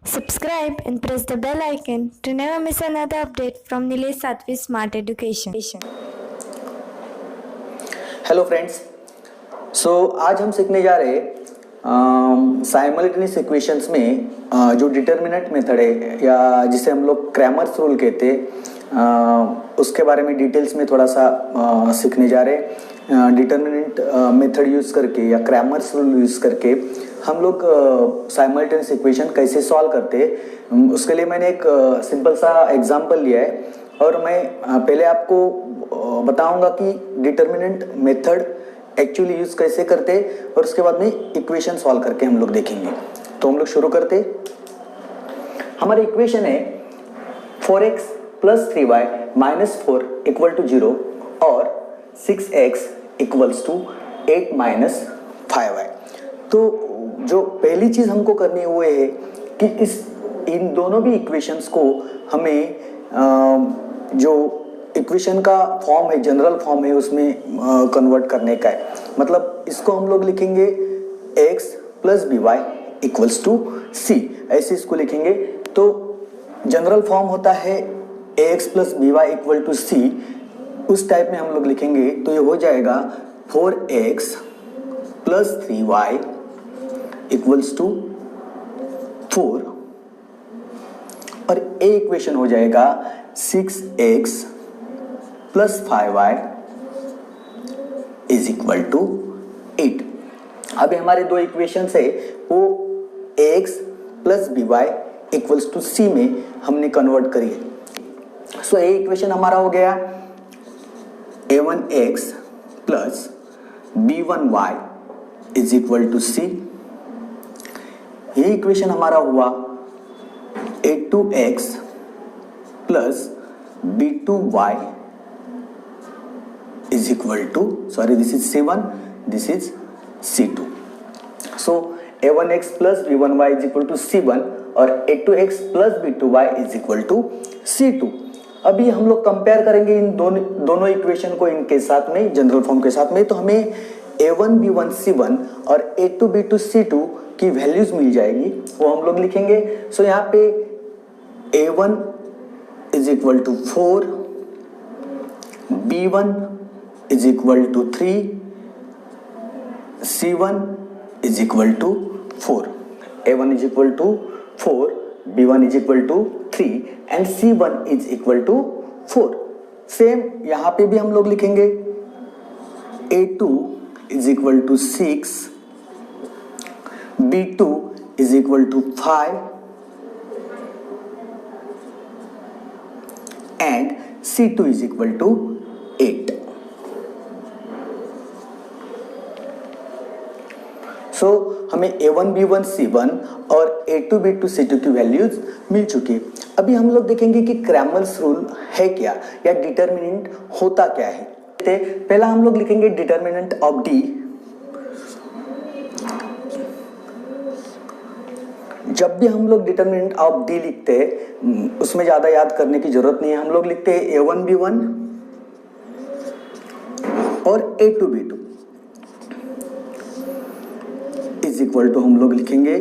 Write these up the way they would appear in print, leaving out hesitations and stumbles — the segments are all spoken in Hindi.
Subscribe and press the bell icon to never miss another update from Nilesh Sattvi Smart Education. Hello friends, आज हम सीखने जा रहे हैं साइमल्टेनियस इक्वेशंस में जो डिटर्मिनेंट मेथड है या जिसे हम लोग क्रैमर्स रूल कहते हैं उसके बारे में डिटेल्स में थोड़ा सा सीखने जा रहे हैं। डिटर्मिनेंट मेथड यूज़ करके या क्रैमर्स रूल यूज़ करके हम लोग साइमल्टेनियस इक्वेशन कैसे सॉल्व करते हैं, उसके लिए मैंने एक सिंपल सा एग्जांपल लिया है और मैं पहले आपको बताऊंगा कि डिटर्मिनेंट मेथड एक्चुअली यूज कैसे करते और उसके बाद में इक्वेशन सॉल्व करके हम लोग देखेंगे। तो हम लोग शुरू करते। हमारी इक्वेशन है 4x + 3y - 4 = 0 और 6x = 8 - 5y। तो जो पहली चीज हमको करनी है वो है कि इन दोनों भी इक्वेशंस को हमें जो इक्वेशन का फॉर्म है, जनरल फॉर्म है, उसमें कन्वर्ट करने का है। मतलब इसको हम लोग लिखेंगे x + by = c, ऐसे इसको लिखेंगे। तो जनरल फॉर्म होता है ax + by = c, उस टाइप में हम लोग लिखेंगे तो ये हो जाएगा 4x + 3y = 4 और ए इक्वेशन हो जाएगा 6x + 5y = 8। अभी हमारे दो इक्वेशंस है वो ax + by = c में हमने कन्वर्ट करी है। सो ए इक्वेशन हमारा हो गया a1x + b1y = c। ये इक्वेशन हमारा हुआ a2x + b2y this is c1, this is c2। so a1x + b1y = c1 और a2x + b2y = c2। अभी हम लोग कंपेयर करेंगे इन दोनों इक्वेशन को इनके साथ में, जनरल फॉर्म के साथ में, तो हमें a1 b1 c1 और a2 b2 c2 की वैल्यूज मिल जाएगी, वो हम लोग लिखेंगे। सो यहाँ पे a1 = 4, b1 = 3, c1 = 4। a1 = 4, b1 = 3 and c1 = 4। Same यहाँ पे भी हम लोग लिखेंगे a2 = 6, b2 = 5 and c2 = 8। सो हमें a1 b1 c1 और a2 b2 c2 की वैल्यूज मिल चुकी है। अभी हम लोग देखेंगे कि क्रैमर्स रूल है क्या या डिटर्मिनेंट होता क्या है। पहला हम लोग लिखेंगे डिटर्मिनेंट ऑफ d। जब भी हम लोग डिटर्मिनेंट ऑफ d लिखते हैं उसमें ज्यादा याद करने की जरूरत नहीं है। हम लोग लिखते हैं a1 b1 और a2 b2 = हम लोग लिखेंगे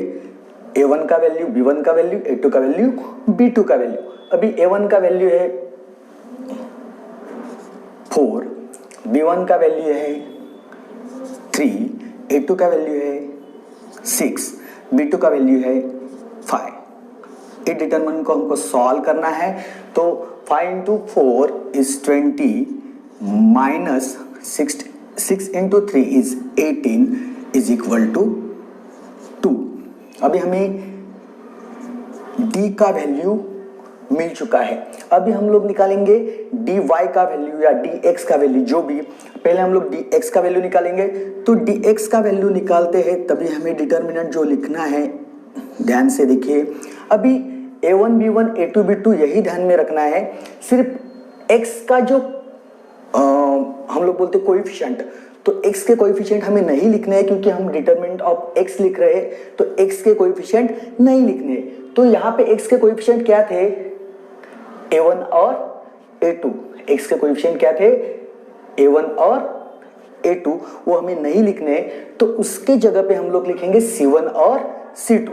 a1 का वैल्यू, b1 का वैल्यू, a2 का वैल्यू, b2 का वैल्यू। अभी a1 का वैल्यू है 4, b1 का वैल्यू है 3, a2 का वैल्यू है 6, b2 का वैल्यू है 5। इस डिटरमिनेंट को हमको सॉल्व करना है। तो 5 × 4 = 20 -6 × 3 = 18 = 2। अभी हमें d का वैल्यू मिल चुका है। अभी हम लोग निकालेंगे dy का वैल्यू या dx का वैल्यू, जो भी। पहले हम लोग dx का वैल्यू निकालेंगे। तो dx का वैल्यू निकालते हैं तभी हमें डिटर्मिनेंट जो लिखना है, ध्यान से देखिए। अभी a1 b1 a2 b2 यही ध्यान में रखना है। सिर्फ x का जो हम लोग बोलते कोएफिशिएंट, तो x के कोएफिशिएंट हमें नहीं लिखने हैं क्योंकि हम डिटरमिनेंट ऑफ x लिख रहे हैं, तो x के कोएफिशिएंट नहीं लिखने। तो यहाँ पे x के कोएफिशिएंट क्या थे, a1 और a2। x के कोएफिशिएंट क्या थे, a1 और a2, वो हमें नहीं लिखने। तो उसके जगह पे हम लोग लिखेंगे c1 और c2।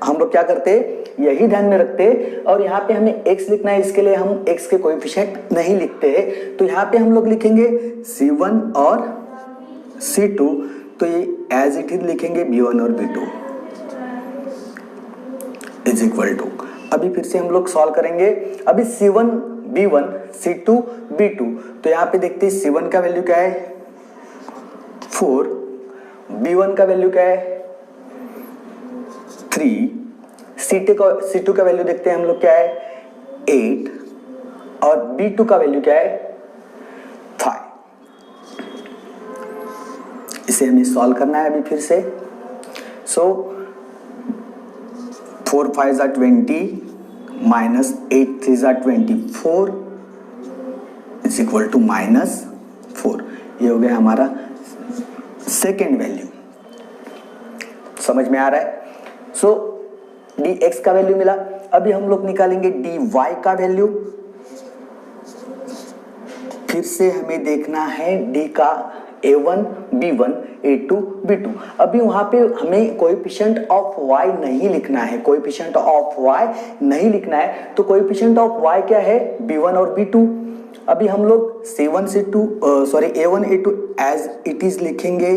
हम लोग क्या करते, यही ध्यान में रखते, और यहाँ पे हमें x लिखना है, इसके लिए हम x के कोएफिशिएंट नहीं लिखते हैं, तो यहाँ पे हम लोग लिखेंगे C1 और C2, तो ये एज इट इज लिखेंगे B1 और B2 इज इक्वल टू, अभी फिर से हम लोग सॉल्व करेंगे। अभी C1 B1 C2 B2, तो यहाँ पे देखते हैं C1 का वैल्यू क्या है 4, B1 का वैल्यू क्या है 3, C2 का वैल्यू देखते हैं हम लोग क्या है 8, और B2 का वैल्यू क्या है 5। इसे हमें सॉल्व करना है अभी फिर से। So 4 5 are 20 minus 8 3 are 24 is equal to -4। ये हो गया हमारा सेकेंड वैल्यू। समझ में आ रहा है? सो dx का वैल्यू मिला। अभी हम लोग निकालेंगे dy का वैल्यू। फिर से हमें देखना है d का a1 b1 a2 b2। अभी वहां पे हमें कोएफिशिएंट ऑफ y नहीं लिखना है, कोएफिशिएंट ऑफ y नहीं लिखना है, तो कोएफिशिएंट ऑफ y क्या है b1 और b2। अभी हम लोग a1 a2 as it is लिखेंगे,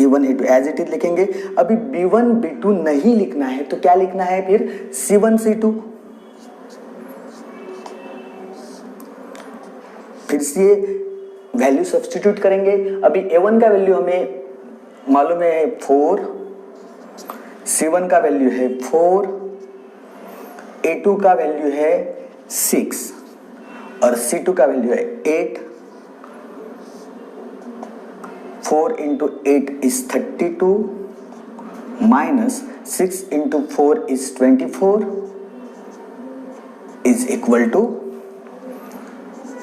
a1 a2 as it is लिखेंगे। अभी b1 b2 नहीं लिखना है, तो क्या लिखना है फिर c1 c2। फिर से वैल्यू सब्स्टिट्यूट करेंगे। अभी a1 का वैल्यू हमें मालूम है 4, c1 का वैल्यू है 4, a2 का वैल्यू है 6 और c2 का वैल्यू है 8। 4 into 8 is 32 minus 6 into 4 is 24 is equal to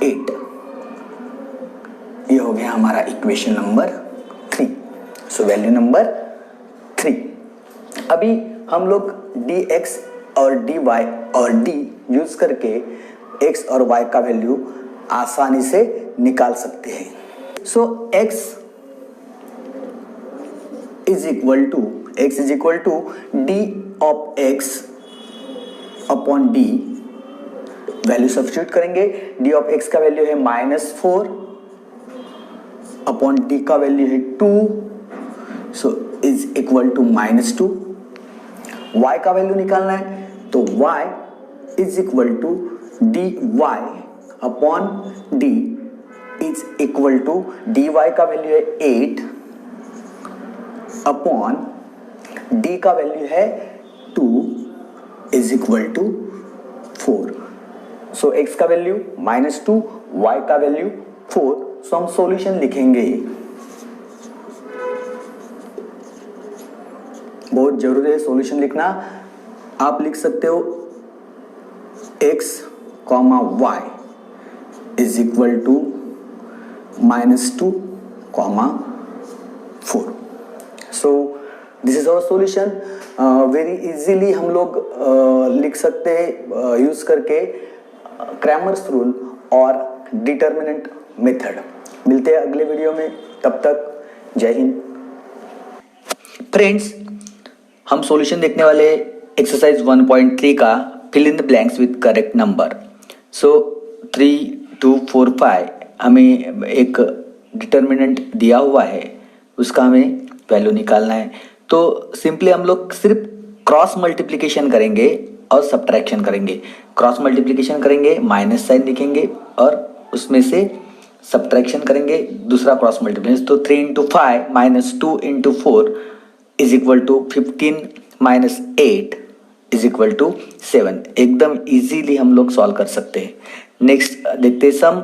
8। ये हो गया हमारा equation number 3। So value number 3। अभी हम लोग dx और dy और d यूज करके x और y का वैल्यू आसानी से निकाल सकते हैं। So x is equal to d of x upon d। Value substitute करेंगे। d ऑफ x का वैल्यू है -4 अपॉन d का वैल्यू है 2, so is equal to -2। y का वैल्यू निकालना है, तो y is equal to dy upon d is equal to dy का वैल्यू है 8 अपॉन d का वैल्यू है 2 is equal to 4। So x का वैल्यू -2, y का वैल्यू 4। सो हम सॉल्यूशन लिखेंगे। बहुत जरूरी है सॉल्यूशन लिखना। आप लिख सकते हो x, y is equal to -2, 4। So this is our solution. Very easily हम लोग लिख सकते हैं यूज करके क्रैमर्स रूल और डिटर्मिनेंट मेथड। मिलते हैं अगले वीडियो में, तब तक जय हिंद। फ्रेंड्स, हम सॉल्यूशन देखने वाले एक्सरसाइज 1.3 का fill in the blanks with correct number. So 3 2 4 5 हमें एक डिटर्मिनेंट दिया हुआ है, उसका हमें वैल्यू निकालना है। तो सिंपली हम लोग सिर्फ क्रॉस मल्टीप्लिकेशन करेंगे और सब्ट्रैक्शन करेंगे। क्रॉस मल्टीप्लिकेशन करेंगे, माइनस साइन लिखेंगे और उसमें से सब्ट्रैक्शन करेंगे, दूसरा क्रॉस मल्टीप्लिकेशन। तो 3 into 5 minus 2 into 4 is equal to 15 minus 8 is equal to 7। एकदम इजीली हम लोग सॉल्व कर सकते हैं। नेक्स्ट देखते हैं सम।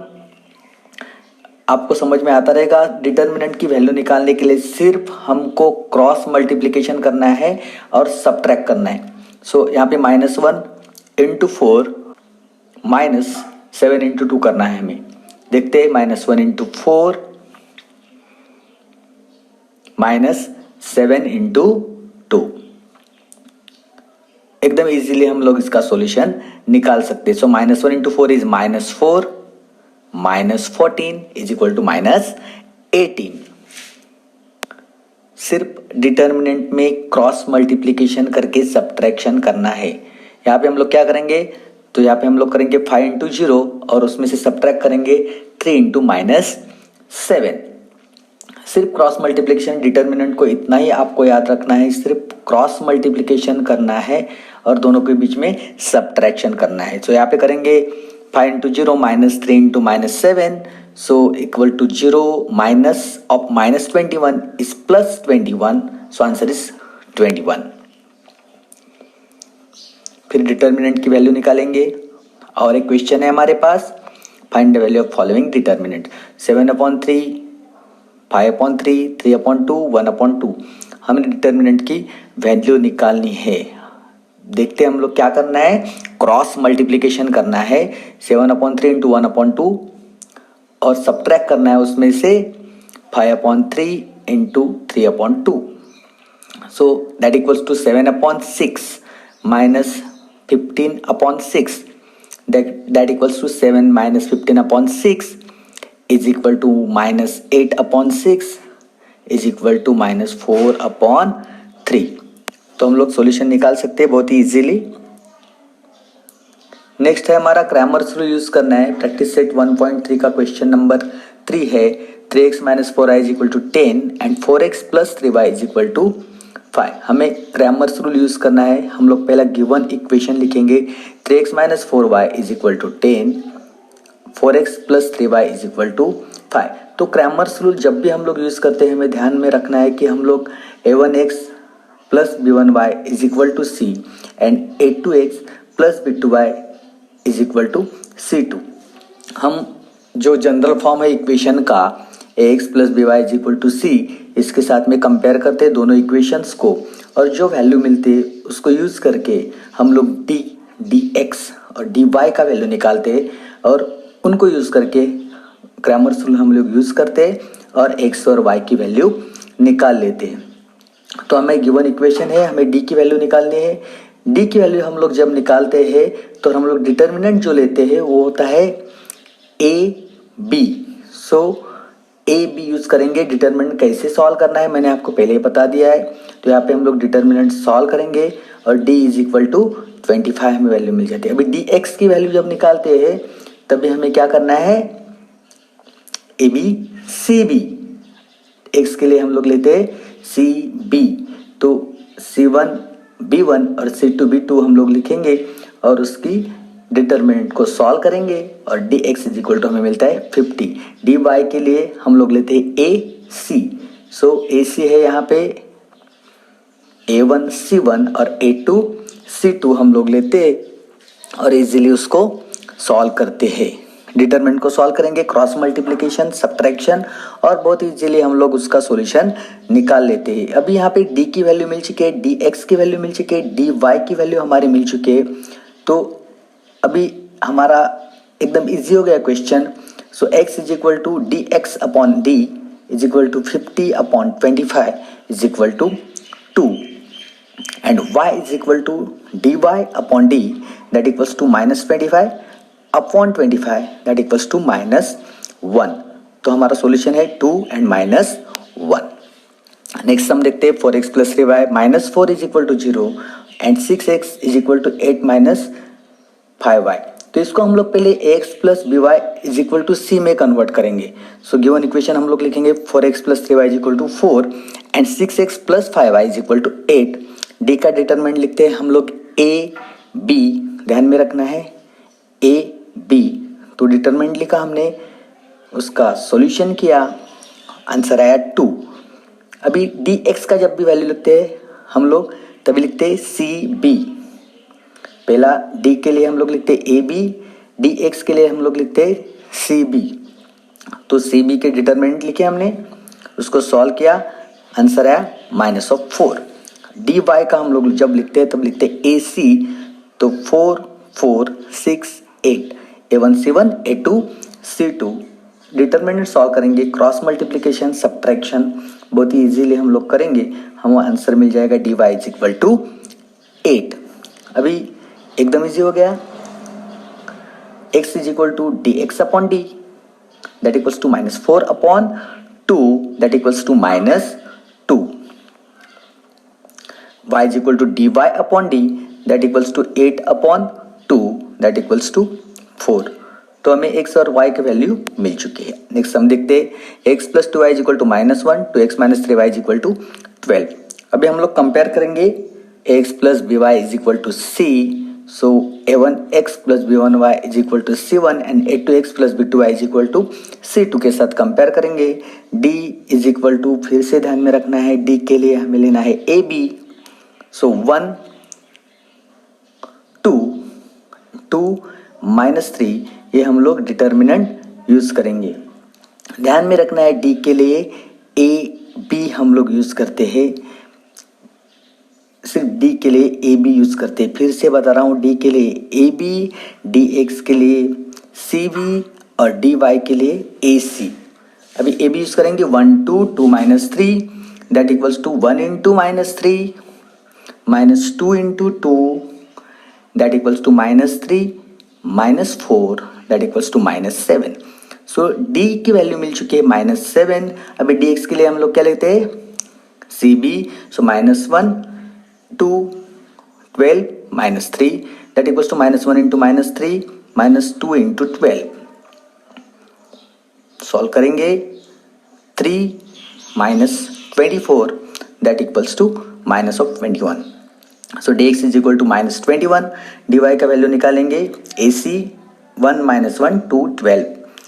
आपको समझ में आता रहेगा। डिटर्मिनेंट की वैल्यू निकालने के लिए सिर्फ हमको क्रॉस मल्टीप्लिकेशन करना है और सब्ट्रैक्ट करना है। सो यहाँ पे -1 into 4 माइनस 7 into 2 करना है हमें। देखते हैं -1 into 4 माइनस 7 into 2। एकदम इजीली हम लोग इसका सॉल्यूशन निकाल सकते हैं। So -1 into 4 is -4, -14 is equal to -18। सिर्फ डिटर्मिनेंट में क्रॉस मल्टीप्लिकेशन करके सब्ट्रैक्शन करना है। यहाँ पे हम लोग क्या करेंगे, तो यहाँ पे हम लोग करेंगे 5 इंटू 0 और उसमें से सब्ट्रैक्ट करेंगे 3 इंटू -7। सिर्फ क्रॉस मल्टीप्लिकेशन, डिटर्मिनेंट को इतना ही आपको याद रखना है, सिर्फ क्रॉस मल्टीप्लिकेशन करना है और दोनों के बीच में सब्ट्रैक्शन करना है। तो यहाँ पे करेंगे 5 into 0 -3 into -7, so equal to 0 minus of -21 is +21, so answer is 21। फिर डिटर्मिनेंट की वैल्यू निकालेंगे और एक क्वेश्चन है हमारे पास, find the value of following determinant. 7/3, 5/3, 3/2, 1/2। हमें डिटर्मिनेंट की वैल्यू निकालनी है। देखते हैं हम लोग क्या करना है, क्रॉस मल्टीप्लिकेशन करना है 7/3 इंटू 1/2 और सब्ट्रैक्ट करना है उसमें से 5/3 into 3/2। So that equals to 7/6 minus 15/6, that equals to 7 minus 15/6 is equal to -8/6 is equal to -4/3। तो हम लोग सॉल्यूशन निकाल सकते हैं बहुत ही इजीली। नेक्स्ट है हमारा क्रैमर्स रूल यूज करना है। प्रैक्टिस सेट 1.3 का क्वेश्चन नंबर 3 है 3x - 4y is equal to 10 and 4x + 3y is equal to 5। हमें क्रैमर्स रूल यूज करना है। हम लोग पहला गिवन इक्वेशन लिखेंगे 3x - 4y is equal to 10, 4x + 3y is equal to 5। तो क्रैमर्स रूल जब भी हम लोग यूज करते हैं हमें ध्यान में रखना है कि हम लोग a1x + b1y is equal to c and a2x + b2y is equal to C2। हम जो जनरल फॉर्म है इक्वेशन का ax + by is equal to c, इसके साथ में कंपेयर करते हैं दोनों इक्वेशंस को और जो वैल्यू मिलती है उसको यूज करके हम लोग dx और dy का वैल्यू निकालते हैं और उनको यूज करके क्रैमर्स रूल हम लोग यूज करते हैं और x और y की वैल्यू निकाल लेते हैं। तो हमें गिवन इक्वेशन है, हमें d की वैल्यू निकालनी है। डी की वैल्यू हम लोग जब निकालते हैं तो हम लोग डिटर्मिनेंट जो लेते हैं वो होता है A B. So A B use करेंगे। डिटर्मिनेंट कैसे सॉल्व करना है मैंने आपको पहले ही बता दिया है। तो यहाँ पे हम लोग डिटर्मिनेंट सॉल्व करेंगे और डी इज इक्वल टू 25 हमें वैल्यू मिल जाती है। अभी डी एक्स की वैल्यू जब निकालते हैं तभी हमें क्या करना है, A B C B. X के लिए हम लोग लेते हैं सी बी, तो C1 B1 और C2 B2 हम लोग लिखेंगे और उसकी डिटर्मिनेंट को सॉल्व करेंगे और dx इज इक्वल टू हमें मिलता है 50। dy के लिए हम लोग लेते हैं AC। सो AC है यहाँ पे A1 C1 और A2 C2 हम लोग लेते हैं और इजीली उसको सॉल्व करते हैं। डिटरमिनेंट को सॉल्व करेंगे, क्रॉस मल्टीप्लिकेशन, सब्ट्रैक्शन और बहुत इजीली हम लोग उसका सॉल्यूशन निकाल लेते हैं। अभी यहाँ पे d की वैल्यू मिल चुकी है, dx की वैल्यू मिल चुकी है, dy की वैल्यू हमारी मिल चुकी है। तो अभी हमारा एकदम इजी हो गया question. So x is equal to dx upon d is equal to 50/25 is equal to 2 and y is equal to dy upon d that equals to -25 upon 25 that equals to -1। तो हमारा सॉल्यूशन है 2 एंड -1। नेक्स्ट हम देखते हैं 4x + 3y -4 is equal to 0 and 6x is equal to 8 - 5y। तो इसको हम लोग पहले ax + by is equal to c में कन्वर्ट करेंगे। सो गिवन इक्वेशन हम लोग लिखेंगे 4x + 3y is equal to 4 and 6x + 5y is equal to 8। d का डिटरमिनेंट लिखते हैं हम लोग a b, ध्यान में रखना है a b। तो डिटरमिनेंट लिखा हमने, उसका सॉल्यूशन किया, आंसर आया 2। अभी dx का जब भी वैल्यू लिखते हैं हम लोग तभी लिखते हैं cb। पहला d के लिए हम लोग लिखते हैं ab, dx के लिए हम लोग लिखते हैं cb। तो cb के डिटरमिनेंट लिखे हमने, उसको सॉल्व किया, आंसर आया -4। dy का हम लोग जब लिखते हैं तब लिखते हैं ac। तो 4 4 6 8 a1 c1 a2 c2। Determinant solve करेंगे, क्रॉस मल्टीप्लिकेशन, सब्ट्रैक्शन बहुत ही इजीली हम लोग करेंगे, हम आंसर मिल जाएगा dy इज इक्वल टू 8। अभी एकदम इजी हो गया। x is equal to dx upon d that equals to -4 upon 2 that equals to -2। y is equal to D Y upon D that equals to 8/2 that equals to 4। तो हमें x और y की वैल्यू मिल चुकी है। नेक्स्ट हम देखते हैं x plus 2y is equal to -1 two x minus 3y is equal to 12। अभी हम लोग कंपेयर करेंगे x plus B Y is equal to C, so a1x plus b1y is equal to c1 and a2x plus b2y is equal to c2 के साथ कंपेयर करेंगे। d इज इक्वल टू, फिर से ध्यान में रखना है, d के लिए हमें लेना है ab, सो 1 2 -3, ये हम लोग डिटर्मिनेंट यूज करेंगे। ध्यान में रखना है d के लिए a b हम लोग यूज करते हैं, सिर्फ d के लिए ए बी यूज करते हैं। फिर से बता रहा हूँ, d के लिए ए बी, डी एक्स के लिए सी बी और डी वाई के लिए ए सी। अभी ए बी यूज करेंगे 1 2 2 -3 that equals to 1 into -3 -2 into 2 that equals to -3 -4 that equals to -7। So d की वैल्यू मिल चुकी है -7। अभी डी एक्स के लिए हम लोग क्या लेते हैं, C B, so -1 2 12 -3 that equals to -1 into -3 -2 into 12। Solve करेंगे 3 -24 that equals to -21। So dx is equal to -21। dy का वैल्यू निकालेंगे ac 1 -1 2 12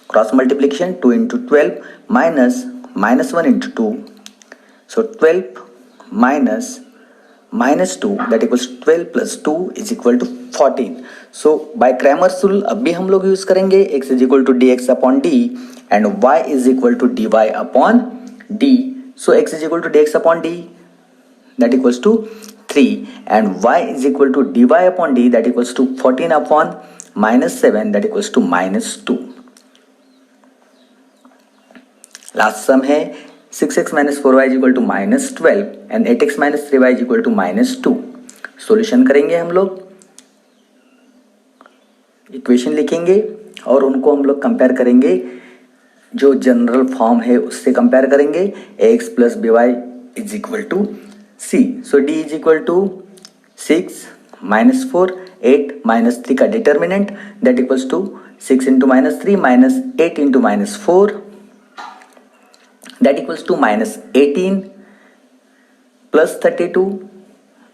cross multiplication 2 into 12 -1 into 2, so 12 -2 that equals 12 plus 2 is equal to 14। so by Cramer's rule अब भी हम लोग यूज करेंगे x is equal to dx upon d and y is equal to dy upon d। so x is equal to dx upon d that equals to 3 and y is equal to dy upon d that equals to 14 upon -7 that equals to -2। Last सम है 6x minus 4y is equal to -12 and 8x minus 3y is equal to -2। Solution करेंगे हम लोग, इक्वेशन लिखेंगे और उनको हम लोग कंपेयर करेंगे, जो जनरल फॉर्म है उससे कंपेयर करेंगे। ax plus B Y is equal to C, so d is equal to 6 -4 8 -3 का determinant that equals to 6 into -3 -8 into -4 that equals to -18 plus 32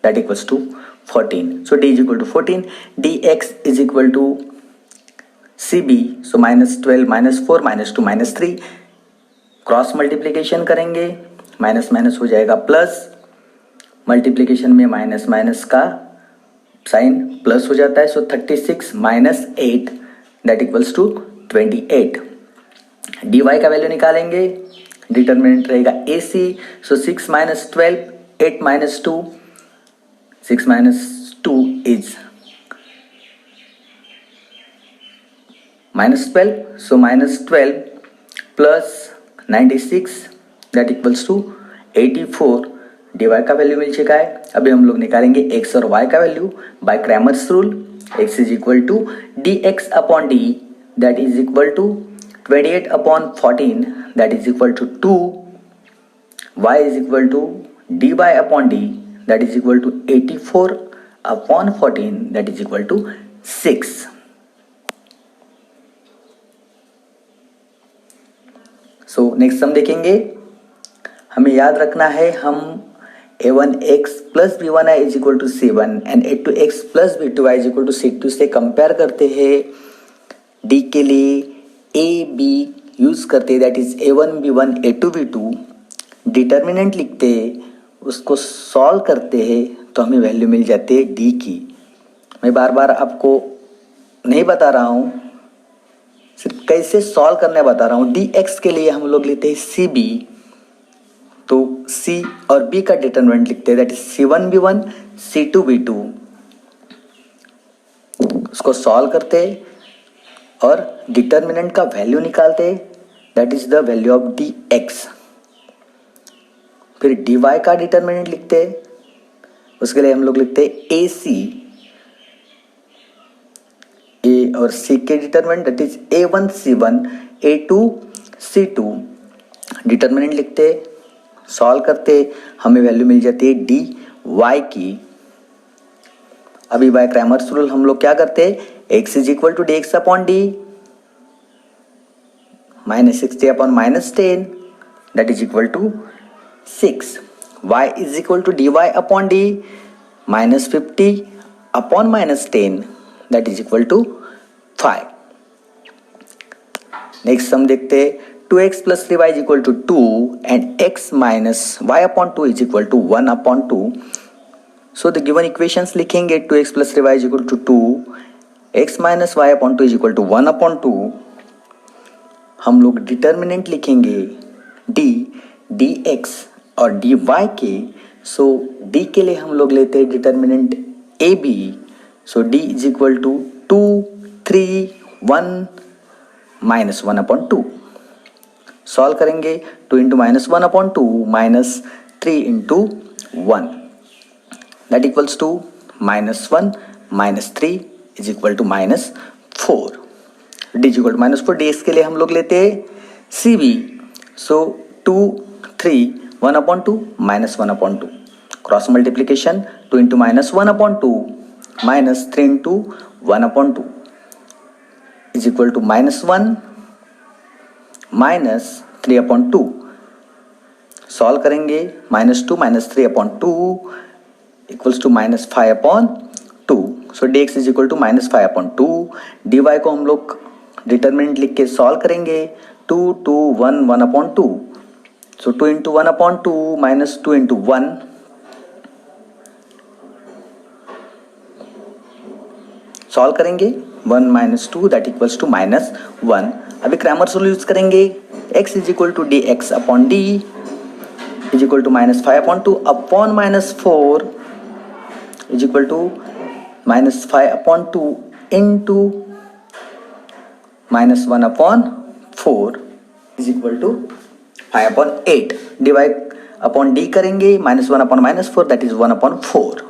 that equals to 14। so d is equal to 14, dx is equal to cb, so -12 -4 -2 -3 cross multiplication करेंगे, माइनस माइनस हो जाएगा प्लस, मल्टीप्लिकेशन में माइनस माइनस का साइन प्लस हो जाता है, so 36 -8 that equals to 28। dy का वैल्यू निकालेंगे, डिटर्मिनेंट रहेगा A C, so 6 -12 8 -2 6 -2 is -12, so -12 plus 96 that equals to 84। dy का वैल्यू मिल चुका है। अभी हम लोग निकालेंगे x और y का value by Cramer's rule. x is equal to dx upon d that is equal to 28 upon 14 that is equal to 2, y is equal to dy upon d that is equal to 84 upon 14 that is equal to 6। so next हम देखेंगे, हमें याद रखना है हम a1x plus b1y is equal to c1 and a2x plus b2y is equal to c2 से कंपेयर करते हैं। d के लिए ए बी यूज करते, that is a1 b1 a2 b2, determinant लिखते, उसको सॉल्व करते हैं तो हमें वैल्यू मिल जाती है डी की। मैं बार बार आपको नहीं बता रहा हूँ, सिर्फ कैसे सॉल्व करने बता रहा हूँ। डी एक्स के लिए हम लोग लेते हैं सी बी, तो सी और बी का डिटर्मिनेंट लिखते हैं, that is c1 b1 c2 b2, उसको सॉल्व करते और डिटर्मिनेंट का वैल्यू निकालते, that is the value of D x. फिर डी वाई का डिटर्मिनेंट लिखते, उसके लिए हम लोग लिखते ए सी, ए और सी के determinant that is a1 c1 a2 c2, determinant लिखते, सॉल्व करते, हमें वैल्यू मिल जाती है डी y की, अभी बाय क्रैमर्स रूल हम लोग क्या करते हैं, x is equal to D X upon D minus 60 upon minus 10 that is equal to 6, y is equal to D Y upon D minus 50 upon minus 10 that is equal to 5. Next हम देखते हैं 2x plus 3y is equal to 2 and x minus y upon 2 is equal to 1 upon 2. So the given equations लिखेंगे 2x plus 3y is equal to 2, x minus y upon 2 is equal to 1 upon 2. हम लोग डिटर्मिनेंट लिखेंगे d dx और dy के. सो d के लिए हम लोग लेते हैं determinant ab. So d is equal to 2 3 1 minus 1 upon 2. Solve करेंगे 2 into minus 1 upon 2 minus 3 into 1 that equals to minus 1 minus 3 is equal to minus 4. D is equal to minus 4. डी के लिए हम लोग लेते हैं C B. So 2 3 1 upon 2 minus 1 upon 2. Cross multiplication 2 into minus 1 upon 2 minus 3 into 1 upon 2 is equal to minus 1 minus 3 upon 2. Solve करेंगे minus 2 minus 3 upon 2 equals to minus 5 upon 2. So D X is equal to minus 5 upon 2. D Y को हम लोग डिटर्मिनेंट लिख के सॉल्व करेंगे 2 2 1 1 upon 2. So 2 into 1 upon 2 minus 2 into 1 solve करेंगे 1 minus 2 that equals to minus 1. अभी क्रैमर्स रूल यूज करेंगे x is equal to D X upon D is equal to minus 5 upon 2 upon minus 4 is equal to minus 5 upon 2 into minus 1 upon 4 is equal to 5 upon 8. Divide upon D करेंगे minus 1 upon minus 4 that is 1 upon 4.